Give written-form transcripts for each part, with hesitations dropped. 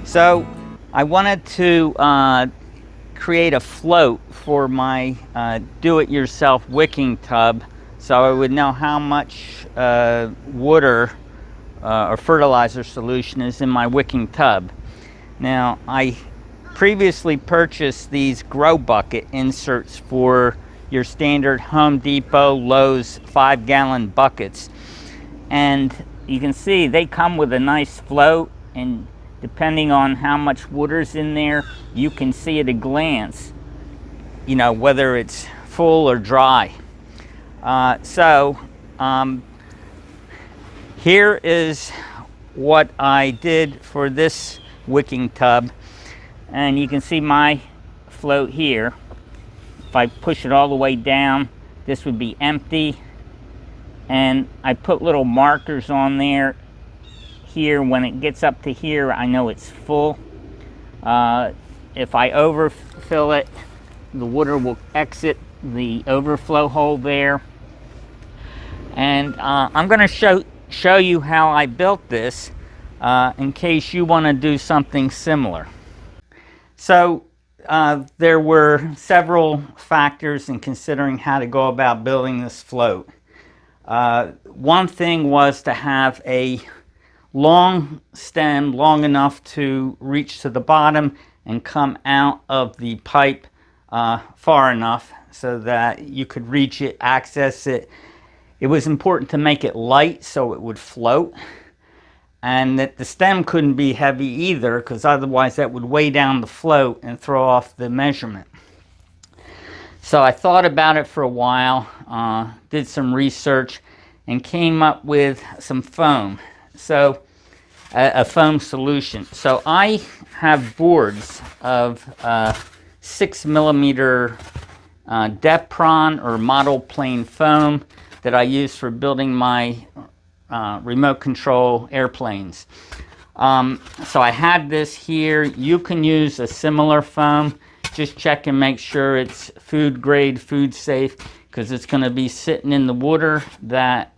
So I wanted to create a float for my do-it-yourself wicking tub, so I would know how much water or fertilizer solution is in my wicking tub. Now, I previously purchased these grow bucket inserts for your standard Home Depot, Lowe's 5-gallon buckets, and you can see they come with a nice float, and depending on how much water's in there, you can see at a glance, you know, whether it's full or dry. Here is what I did for this wicking tub, and you can see my float here. If I push it all the way down, this would be empty, and I put little markers on there. Here, when it gets up to here, I know it's full. If I overfill it, the water will exit the overflow hole there. And I'm going to show you how I built this in case you want to do something similar. So there were several factors in considering how to go about building this float. One thing was to have a long stem, long enough to reach to the bottom and come out of the pipe far enough so that you could reach it, access it. It was important to make it light so it would float, and that the stem couldn't be heavy either, because otherwise that would weigh down the float and throw off the measurement. So I thought about it for a while, did some research, and came up with some foam. So a foam solution. So I have boards of 6mm Depron or model plane foam that I use for building my remote control airplanes. So I had this here. You can use a similar foam. Just check and make sure it's food grade, food safe, because it's going to be sitting in the water that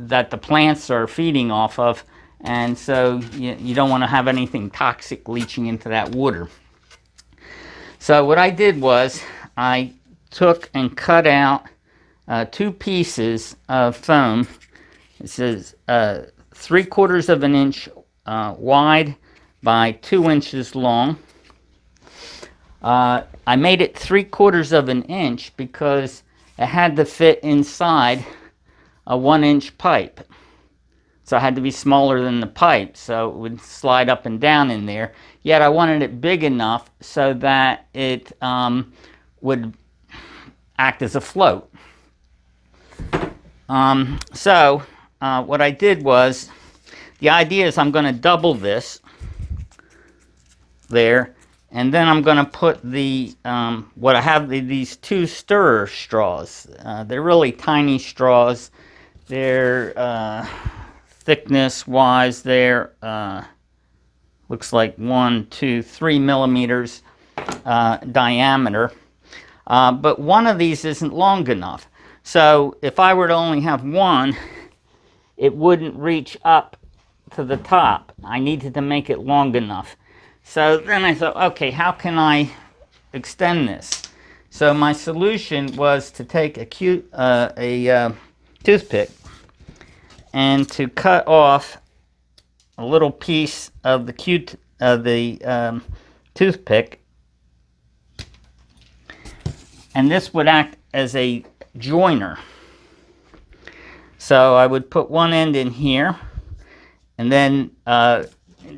that the plants are feeding off of, and so you don't want to have anything toxic leaching into that water. So what I did was I took and cut out 2 pieces of foam. This is 3/4 of an inch wide by 2 inches long. I made it 3/4 of an inch because it had to fit inside a 1-inch pipe. So it had to be smaller than the pipe, so it would slide up and down in there. Yet I wanted it big enough so that it would act as a float. What I did was, the idea is I'm going to double this there, and then I'm going to put the what I have, these 2 stirrer straws. They're really tiny straws. They're thickness wise, they're looks like 1, 2, 3 millimeters diameter, but one of these isn't long enough. So if I were to only have one, it wouldn't reach up to the top. I needed to make it long enough. So then I thought, okay, how can I extend this? So my solution was to take a toothpick and to cut off a little piece of the toothpick, and this would act as a joiner. So I would put one end in here and then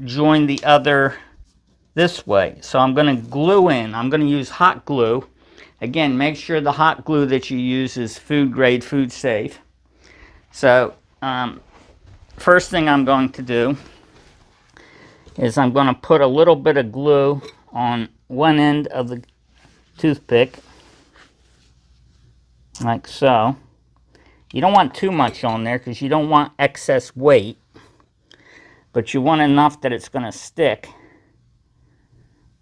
join the other this way. So I'm going to glue in. I'm going to use hot glue. Again, make sure the hot glue that you use is food grade, food safe. So first thing I'm going to do is I'm going to put a little bit of glue on one end of the toothpick, like so. You don't want too much on there because you don't want excess weight, but you want enough that it's going to stick.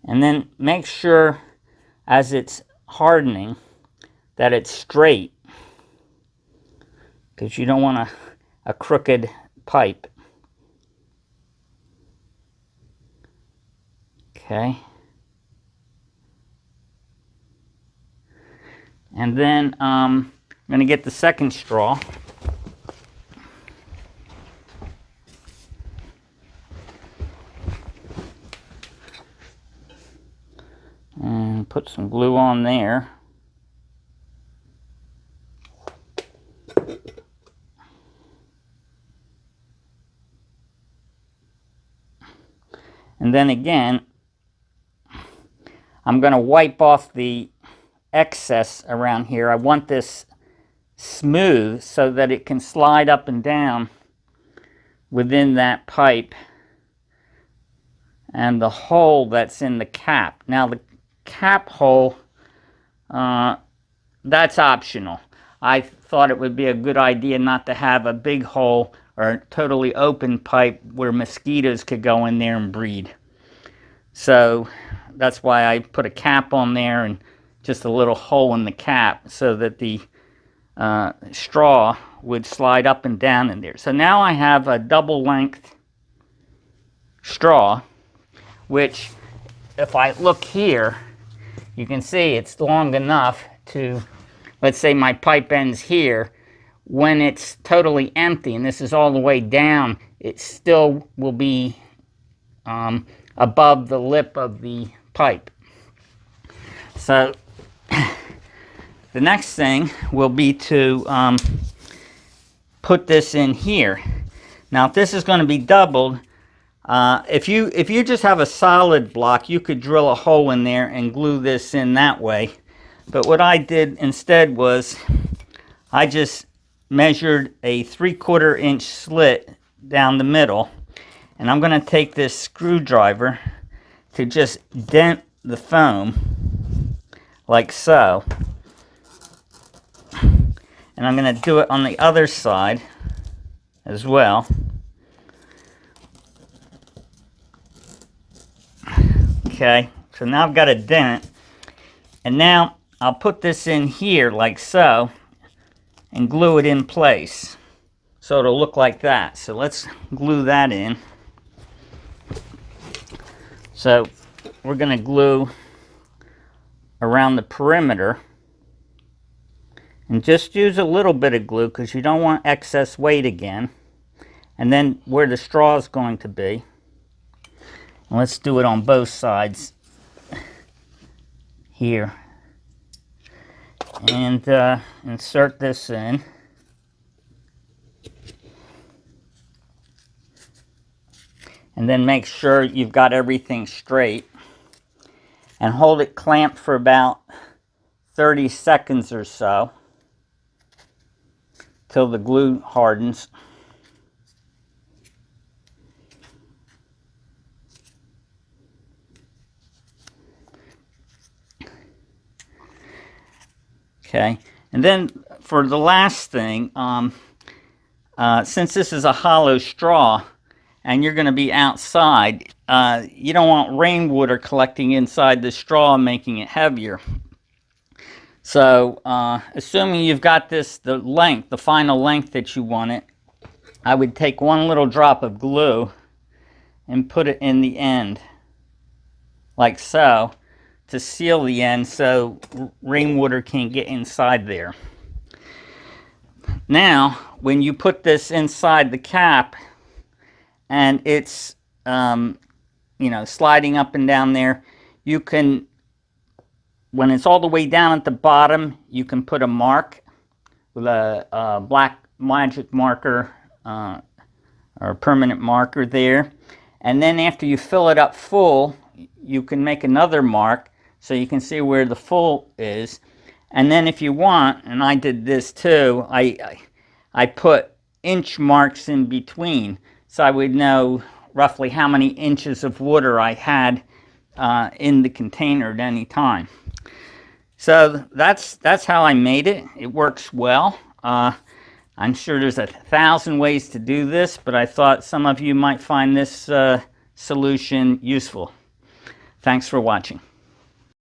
And then make sure as it's hardening that it's straight, because you don't want a crooked pipe. Okay. And then I'm going to get the second straw. And put some glue on there. And then again, I'm going to wipe off the excess around here. I want this smooth so that it can slide up and down within that pipe and the hole that's in the cap. Now the cap hole, that's optional. I thought it would be a good idea not to have a big hole or a totally open pipe where mosquitoes could go in there and breed. So that's why I put a cap on there and just a little hole in the cap so that the straw would slide up and down in there. So now I have a double length straw, which if I look here, you can see it's long enough to, let's say my pipe ends here. When it's totally empty and this is all the way down, it still will be above the lip of the pipe. So the next thing will be to put this in here. Now if this is going to be doubled, if you just have a solid block, you could drill a hole in there and glue this in that way. But what I did instead was I just measured a 3/4 inch slit down the middle, and I'm going to take this screwdriver to just dent the foam like so. And I'm going to do it on the other side as well. Okay, so now I've got a dent, and now I'll put this in here like so and glue it in place so it'll look like that. So let's glue that in. So we're going to glue around the perimeter, and just use a little bit of glue because you don't want excess weight again. And then where the straw is going to be, and let's do it on both sides here. And insert this in. And then make sure you've got everything straight. And hold it clamped for about 30 seconds or so till the glue hardens. Okay, and then for the last thing, since this is a hollow straw and you're going to be outside, you don't want rainwater collecting inside the straw and making it heavier. So assuming you've got this, the length, the final length that you want it, I would take one little drop of glue and put it in the end like so, to seal the end so rainwater can't get inside there. Now, when you put this inside the cap and it's you know, sliding up and down there, you can, when it's all the way down at the bottom, you can put a mark with a black magic marker or a permanent marker there. And then after you fill it up full, you can make another mark so you can see where the full is. And then if you want, and I did this too, I put inch marks in between so I would know roughly how many inches of water I had in the container at any time. So that's how I made it. It works well. I'm sure there's 1,000 ways to do this, but I thought some of you might find this solution useful. Thanks for watching.